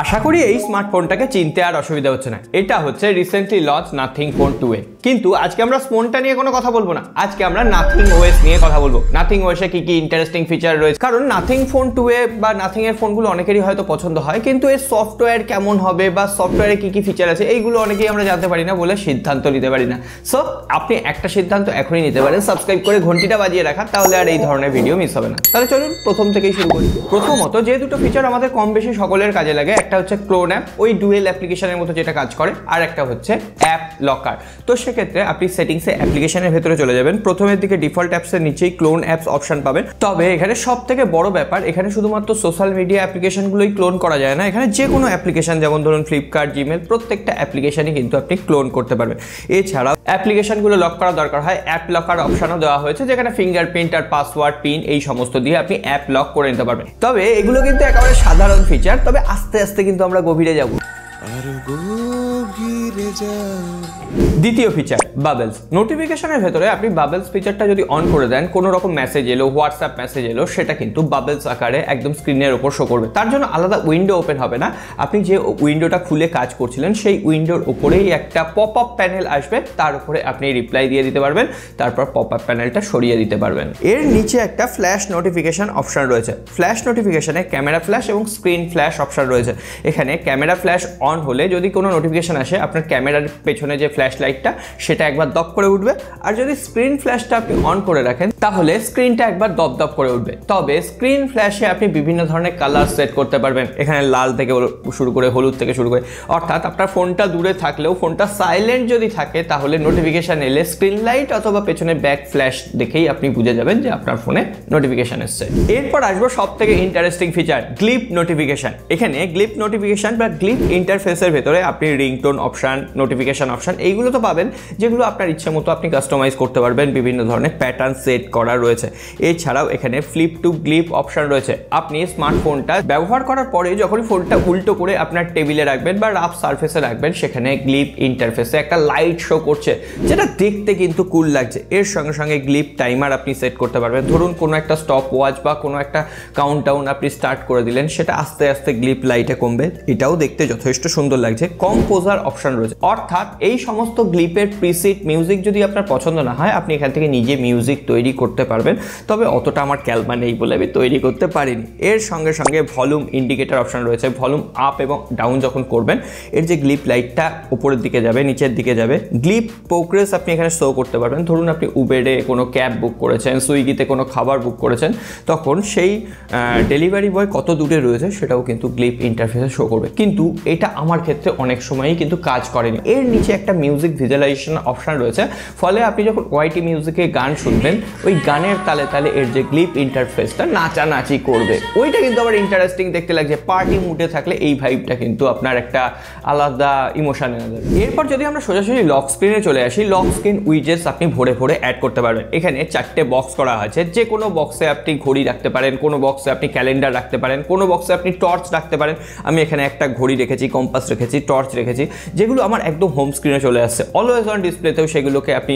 আশা করি এই স্মার্টফোনটাকে চিনতে আর অসুবিধা হচ্ছে না। এটা হচ্ছে recently launch nothing phone 2A। কিন্তু আজকে আমরা ফোনটা নিয়ে কোনো কথা বলবো না, আজকে আমরা নাথিং ওএস নিয়ে কথা বলবো। নাথিং ওএসে কি কি ইন্টারেস্টিং ফিচার রয়েছে, কারণ নাথিং ফোন 2A বা নাথিং এর ফোনগুলো অনেকেরই হয়তো পছন্দ হয়, কিন্তু এর সফটওয়্যার কেমন হবে বা সফটওয়্যারে কি কি ফিচার আছে এইগুলো অনেকেই আমরা জানতে পারি না বলে সিদ্ধান্ত নিতে পারি না। সো আপনি একটা সিদ্ধান্ত এখনই নিতে পারেন, সাবস্ক্রাইব করে ঘন্টিটা বাজিয়ে রাখা, তাহলে আর এই ধরনের ভিডিও মিস হবে না। তাহলে চলুন প্রথম থেকেই শুরু করি। প্রথমত যে দুটো ফিচার আমাদের কম বেশি সকলের কাজে লাগে, একটা হচ্ছে ক্লোন অ্যাপ, ওই ডুয়েল অ্যাপ্লিকেশনের মতো যেটা কাজ করে, আর একটা হচ্ছে অ্যাপ লকার। তো সেক্ষেত্রে আপনি সেটিংসে অ্যাপ্লিকেশনের ভেতরে চলে যাবেন, প্রথমের দিকে ডিফল্ট অ্যাপসের নিচেই ক্লোন অ্যাপস অপশন পাবেন। তবে এখানে সব থেকে বড় ব্যাপার, এখানে শুধুমাত্র সোশ্যাল মিডিয়া অ্যাপ্লিকেশনগুলোই ক্লোন করা যায় না, এখানে যে কোনো অ্যাপ্লিকেশন যেমন ধরুন ফ্লিপকার্ট, জিমেল, প্রত্যেকটা অ্যাপ্লিকেশনই কিন্তু আপনি ক্লোন করতে পারবেন। এছাড়াও অ্যাপ্লিকেশনগুলো লক করা দরকার হয়, অ্যাপ লকার অপশনও দেওয়া হয়েছে, যেখানে ফিঙ্গারপ্রিন্ট আর পাসওয়ার্ড, পিন এই সমস্ত দিয়ে আপনি অ্যাপ লক করে নিতে পারবেন। তবে এগুলো কিন্তু একেবারে সাধারণ ফিচার, তবে আস্তে আস্তে কিন্তু আমরা গভীরে যাব। দ্বিতীয় ফিচার বাবলস। নোটিফিকেশনের ভেতরে আপনি বাবলস ফিচারটা যদি অন করে দেন, কোনো রকম মেসেজ এলো, হোয়াটসঅ্যাপ মেসেজ এলো, সেটা কিন্তু বাবলস আকারে একদম স্ক্রিনের উপর শো করবে। তার জন্য আলাদা উইন্ডো ওপেন হবে না, আপনি যে উইন্ডোটা খুলে কাজ করছিলেন সেই উইন্ডোর উপরেই একটা পপ আপ প্যানেল আসবে, তার উপরে আপনি রিপ্লাই দিয়ে দিতে পারবেন, তারপর পপ আপ প্যানেলটা সরিয়ে দিতে পারবেন। এর নিচে একটা ফ্ল্যাশ নোটিফিকেশন অপশন রয়েছে। ফ্ল্যাশ নোটিফিকেশনে ক্যামেরা ফ্ল্যাশ এবং স্ক্রিন ফ্ল্যাশ অপশন রয়েছে। এখানে ক্যামেরা ফ্ল্যাশ অন হলে যদি কোনো নোটিফিকেশন আসে, আপনার ক্যামেরার পেছনে যে ফ্ল্যাশ লাইটটা সেটা একবার দপ করে উঠবে, আর যদি স্ক্রিন ফ্ল্যাশটা আপনি অন করে রাখেন তাহলে স্ক্রিনটা একবার দপ দপ করে উঠবে। তবে স্ক্রিন ফ্ল্যাশে আপনি বিভিন্ন ধরনের কালার সেট করতে পারবেন, এখানে লাল থেকে শুরু করে হলুদ থেকে শুরু করে, অর্থাৎ আপনার ফোনটা দূরে থাকলেও ফোনটা সাইলেন্ট যদি থাকে তাহলে নোটিফিকেশন এলে স্ক্রিন লাইট অথবা পেছনে ব্যাক ফ্ল্যাশ দেখেই আপনি বুঝে যাবেন যে আপনার ফোনে নোটিফিকেশন এসছে। এরপর আসবো সব থেকে ইন্টারেস্টিং ফিচার, গ্লিপ নোটিফিকেশন। এখানে গ্লিপ নোটিফিকেশন বা গ্লিপ ইন্টারফেসের ভেতরে আপনি রিংটোন অপশন, নোটিফিকেশন অপশন এইগুলো তো পাবেন, যেগুলো আপনার ইচ্ছে মতো আপনি কাস্টমাইজ করতে পারবেন, বিভিন্ন ধরনের প্যাটার্ন সেট করা রয়েছে। এছাড়াও এখানে ফ্লিপ টু গ্লিপ অপশন রয়েছে। আপনি স্মার্টফোনটা ব্যবহার করার পরে যখন ফোনটা উল্টো করে আপনার টেবিলে রাখবেন বা রাফ সারফেসে রাখবেন, সেখানে গ্লিপ ইন্টারফেসে একটা লাইট শো করছে, যেটা দেখতে কিন্তু কুল লাগছে। এর সঙ্গে সঙ্গে গ্লিপ টাইমার আপনি সেট করতে পারবেন। ধরুন কোনো একটা স্টপ ওয়াচ বা কোনো একটা কাউন্টডাউন আপনি স্টার্ট করে দিলেন, সেটা আস্তে আস্তে গ্লিপ লাইটে কমবে, এটাও দেখতে যথেষ্ট সুন্দর লাগছে। কম্পোজার অপশন রয়েছে, অর্থাৎ এই সমস্ত গ্লিপের প্রিসেট মিউজিক যদি আপনার পছন্দ না হয়, আপনি এখান থেকে নিজে মিউজিক তৈরি করতে পারবেন। তবে অতটা আমার ক্যালমা নেই বলে আমি তৈরি করতে পারিনি। এর সঙ্গে সঙ্গে ভলিউম ইন্ডিকেটর অপশন রয়েছে, ভলিউম আপ এবং ডাউন যখন করবেন এর যে গ্লিপ লাইটটা উপরের দিকে যাবে, নিচের দিকে যাবে, গ্লিপ প্রোগ্রেস আপনি এখানে শো করতে পারবেন। ধরুন আপনি উবেরে কোনো ক্যাব বুক করেছেন, সুইগিতে কোনো খাবার বুক করেছেন, তখন সেই ডেলিভারি বয় কত দূরে রয়েছে সেটাও কিন্তু গ্লিপ ইন্টারফেসে শো করবে। কিন্তু এটা আমার ক্ষেত্রে অনেক সময়ই কিন্তু কাজ করেনি। এর নিচে একটা মিউজিক ভিজুয়ালাইজেশন অপশন রয়েছে, ফলে আপনি যখন ওয়াইটি মিউজিকে গান শুনবেন, ওই গানের তালে তালে এর যে গ্লিপ ইন্টারফেসটা নাচানাচি করবে, ওইটা কিন্তু আবার ইন্টারেস্টিং দেখতে লাগছে। পার্টি মুডে থাকলে এই ভাইবটা কিন্তু আপনার একটা আলাদা ইমোশন এনে দেবে। এরপর যদি আমরা সোজাসুজি লক স্ক্রিনে চলে আসি, লক স্ক্রিন উইজেটস আপনি ভরে ভরে অ্যাড করতে পারবেন। এখানে 4টে বক্স করা আছে, যে কোনো বক্সে আপনি ঘড়ি রাখতে পারেন, কোনো বক্সে আপনি ক্যালেন্ডার রাখতে পারেন, কোনো বক্সে আপনি টর্চ রাখতে পারেন। আমি এখানে একটা ঘড়ি রেখেছি, কম্পাস রেখেছি, টর্চ রেখেছি, যেগুলো আমার একদম হোম স্ক্রিনে চলে আসছে। অলওয়েজ অন ডিসপ্লেতেও সেগুলোকে আপনি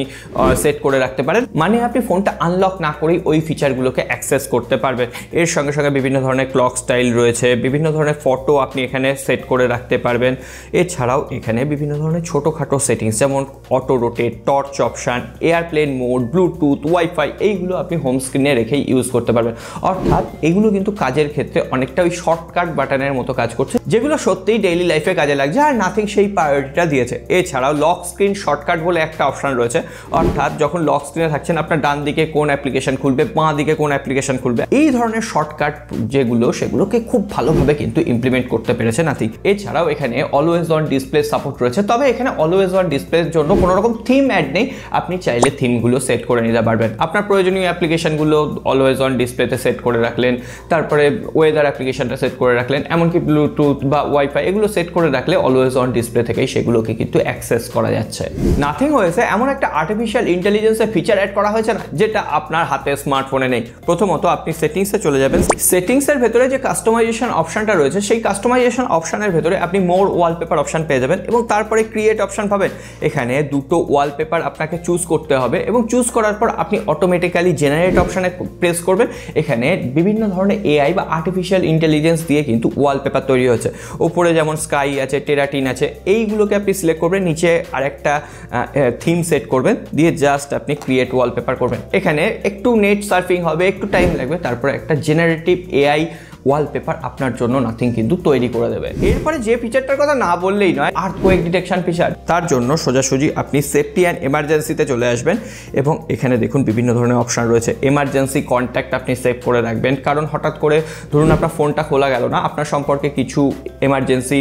সেট করে রাখতে পারেন, মানে আপনি ফোনটা আনলক না করেই ওই ফিচারগুলোকে অ্যাক্সেস করতে পারবেন। এর সঙ্গে সঙ্গে বিভিন্ন ধরনের ক্লক স্টাইল রয়েছে, বিভিন্ন ধরনের ফটো আপনি এখানে সেট করে রাখতে পারবেন। এছাড়াও এখানে বিভিন্ন ধরনের ছোটোখাটো সেটিংস, যেমন auto rotate, torch option, airplane mode, Bluetooth, wifi, এইগুলো আপনি হোম স্ক্রিনে রেখেই ইউজ করতে পারবেন। অর্থাৎ এগুলো কিন্তু কাজের ক্ষেত্রে অনেকটা ওই শর্টকাট বাটনের মতো কাজ করছে, যেগুলো সত্যিই ডেইলি লাইফে কাজে লাগছে, আর নাথিং সেই প্রায়োরিটিটা দিয়েছে। এছাড়াও লক স্ক্রিন শর্টকাট বলে একটা অপশন রয়েছে, অর্থাৎ যখন লক স্ক্রিনে থাকছেন আপনার ডান দিকে কোন অ্যাপ্লিকেশন খুলবে, বাঁ দিকে কোন অ্যাপ্লিকেশন খুলবে, এই ধরনের শর্টকাট যেগুলো, সেগুলোকে খুব ভালোভাবে কিন্তু ইমপ্লিমেন্ট করতে পেরেছে নাথিং। এছাড়াও এখানে অলওয়েজ অন ডিসপ্লে সাপোর্ট রয়েছে, তবে এখানে অলওয়েজ অন ডিসপ্লের জন্য কোনো রকম থিম অ্যাড নেই, আপনি চাইলে থিমগুলো সেট করে নিতে পারবেন। আপনার প্রয়োজনীয় অ্যাপ্লিকেশনগুলো অলওয়েজ অন ডিসপ্লেতে সেট করে রাখলেন, তারপরে ওয়েদার অ্যাপ্লিকেশনটা সেট করে রাখলেন, এমনকি ব্লুটুথ বা ওয়াইফাই এগুলো সেট সেট করে রাখলে অলওয়েজ অন ডিসপ্লে থেকেই সেগুলোকে কিন্তু অ্যাক্সেস করা যাচ্ছে। নাথিং ওএসে এমন একটা আর্টিফিশিয়াল ইন্টেলিজেন্সের ফিচার অ্যাড করা হয়েছে না, যেটা আপনার হাতে স্মার্টফোনে নেই। প্রথমত আপনি সেটিংসে চলে যাবেন। সেটিংসের ভেতরে যে কাস্টমাইজেশন অপশনটা রয়েছে, সেই কাস্টমাইজেশন অপশনের ভেতরে আপনি মোর ওয়ালপেপার অপশন পেয়ে যাবেন এবং তারপরে ক্রিয়েট অপশন পাবেন। এখানে দুটো ওয়ালপেপার আপনাকে চুজ করতে হবে এবং চুজ করার পর আপনি অটোমেটিক্যালি জেনারেট অপশনে প্রেস করবেন। এখানে বিভিন্ন ধরনের এআই বা আর্টিফিশিয়াল ইন্টেলিজেন্স দিয়ে কিন্তু ওয়ালপেপার তৈরি হচ্ছে। উপরে যেমন স্কাই আছে, টেরাটিন আছে, এইগুলোকে আপনি সিলেক্ট করবেন। নিচে আরেকটা থিম সেট করবেন, দিয়ে জাস্ট আপনি ক্রিয়েট ওয়ালপেপার করবেন। এখানে একটু নেট সার্ফিং হবে, একটু টাইম লাগবে, তারপরে একটা জেনারেটিভ এআই ওয়ালপেপার আপনার জন্য নাথিং কিন্তু তৈরি করে দেবে। এরপরে যে ফিচারটার কথা না বললেই নয়, আর্থকোয়েক ডিটেকশন ফিচার। তার জন্য সোজাসুজি আপনি সেফটি অ্যান্ড এমার্জেন্সিতে চলে আসবেন এবং এখানে দেখুন বিভিন্ন ধরনের অপশন রয়েছে। এমার্জেন্সি কন্ট্যাক্ট আপনি সেভ করে রাখবেন, কারণ হঠাৎ করে ধরুন আপনার ফোনটা খোলা গেল না, আপনার সম্পর্কে কিছু এমার্জেন্সি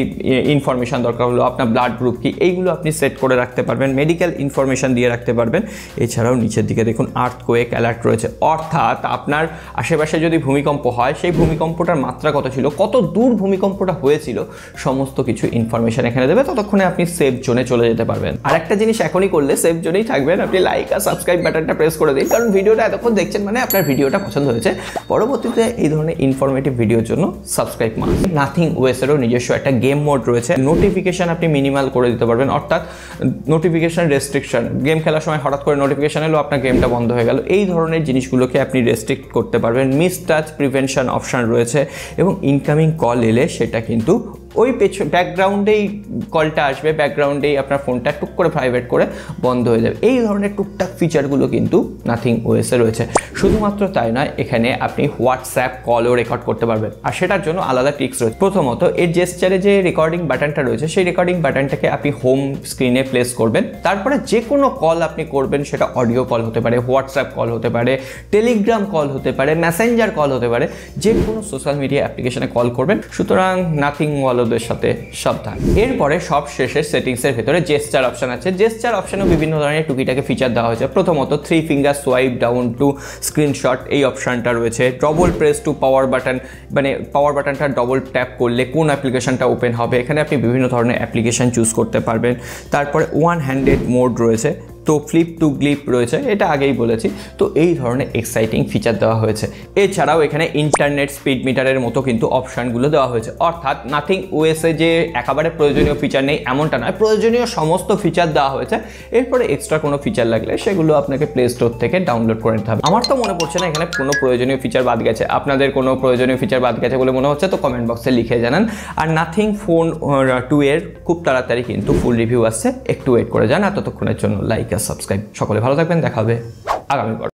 ইনফরমেশন দরকার হলো, আপনার ব্লাড গ্রুপ কি, এইগুলো আপনি সেট করে রাখতে পারবেন। মেডিকেল ইনফরমেশন দিয়ে রাখতে পারবেন। এছাড়াও নিচের দিকে দেখুন আর্থকোয়েক অ্যালার্ট রয়েছে, অর্থাৎ আপনার আশেপাশে যদি ভূমিকম্প হয়, সেই ভূমিকম্পটার মাত্রা কত ছিল, কত দূর ভূমিকম্পটা হয়েছিল, সমস্ত কিছু ইনফরমেশন এখানে দেবে। ততক্ষণে আপনি সেফ জোনে চলে যেতে পারবেন। আর একটা জিনিস এখনই করলে সেফ জোনেই থাকবেন, আপনি লাইক আর সাবস্ক্রাইব বাটনটা প্রেস করে দিন, কারণ ভিডিওটা এতক্ষণ দেখছেন মানে আপনার ভিডিওটা পছন্দ হয়েছে। পরবর্তীতে এই ধরনের ইনফরমেটিভ ভিডিওর জন্য সাবস্ক্রাইব মাস্ট। নাথিং ওএসেরও নিজস্ব একটা গেম মোড রয়েছে। নোটিফিকেশন আপনি মিনিমাল করে দিতে পারবেন, অর্থাৎ নোটিফিকেশন রেস্ট্রিকশন, গেম খেলার সময় হঠাৎ করে নোটিফিকেশন এলো, আপনার গেমটা বন্ধ হয়ে গেল, এই ধরনের জিনিসগুলোকে আপনি রেস্ট্রিক্ট করতে পারবেন। মিস টাচ প্রিভেনশন অপশন রয়েছে এবং ইনকামিং কল এলে সেটা কিন্তু ওই ব্যাকগ্রাউন্ডেই কলটা আসবে, ব্যাকগ্রাউন্ডেই আপনার ফোনটা টুক করে প্রাইভেট করে বন্ধ হয়ে যাবে। এই ধরনের টুকটাক ফিচারগুলো কিন্তু নাথিং ওএসে রয়েছে। শুধুমাত্র তাই নয়, এখানে আপনি হোয়াটসঅ্যাপ কলও রেকর্ড করতে পারবেন, আর সেটার জন্য আলাদা ট্রিক্স রয়েছে। প্রথমত এর জেস্টারে যে রেকর্ডিং বাটনটা রয়েছে, সেই রেকর্ডিং বাটনটাকে আপনি হোম স্ক্রিনে প্লেস করবেন। তারপরে যে কোনো কল আপনি করবেন, সেটা অডিও কল হতে পারে, হোয়াটসঅ্যাপ কল হতে পারে, টেলিগ্রাম কল হতে পারে, মেসেঞ্জার কল হতে পারে, যে কোনো সোশ্যাল মিডিয়া অ্যাপ্লিকেশনে কল করবেন। সুতরাং নাথিং ওয়ালদের সাথে সাবধান। এরপরে সব শেষের সেটিংসের ভেতরে জেস্টার অপশন আছে। জেস্টার অপশনেও বিভিন্ন ধরনের টুকিটাকে ফিচার দেওয়া হয়েছে। প্রথমত 3 finger swipe down to screenshot, এই অপশনটা রয়েছে। Double press to power button, মানে পাওয়ার বাটনটা ডবল ট্যাপ করলে কোন অ্যাপ্লিকেশনটা ওপেন হবে, এখানে আপনি বিভিন্ন ধরনের অ্যাপ্লিকেশন চুজ করতে পারবেন। তারপরে ওয়ান হ্যান্ডেড মোড রয়েছে, তো ফ্লিপ টু গ্লিপ রয়েছে, এটা আগেই বলেছি। তো এই ধরনের এক্সাইটিং ফিচার দেওয়া হয়েছে। এছাড়াও এখানে ইন্টারনেট স্পিড মিটারের মতো কিন্তু অপশানগুলো দেওয়া হয়েছে, অর্থাৎ নাথিং ওএসে যে একেবারে প্রয়োজনীয় ফিচার নেই এমনটা নয়, প্রয়োজনীয় সমস্ত ফিচার দেওয়া হয়েছে। এরপরে এক্সট্রা কোনো ফিচার লাগলে সেগুলো আপনাকে প্লে স্টোর থেকে ডাউনলোড করে নিতে হবে। আমার তো মনে পড়ছে না এখানে কোনো প্রয়োজনীয় ফিচার বাদ গেছে। আপনাদের কোনো প্রয়োজনীয় ফিচার বাদ গেছে বলে মনে হচ্ছে তো কমেন্ট বক্সে লিখে জানান। আর নাথিং ফোন 2 এর খুব তাড়াতাড়ি কিন্তু ফুল রিভিউ আসছে, একটু ওয়েট করে যান। আর ততক্ষণের জন্য লাইক আর সাবস্ক্রাইব। সকলে ভালো থাকবেন, দেখা হবে আগামী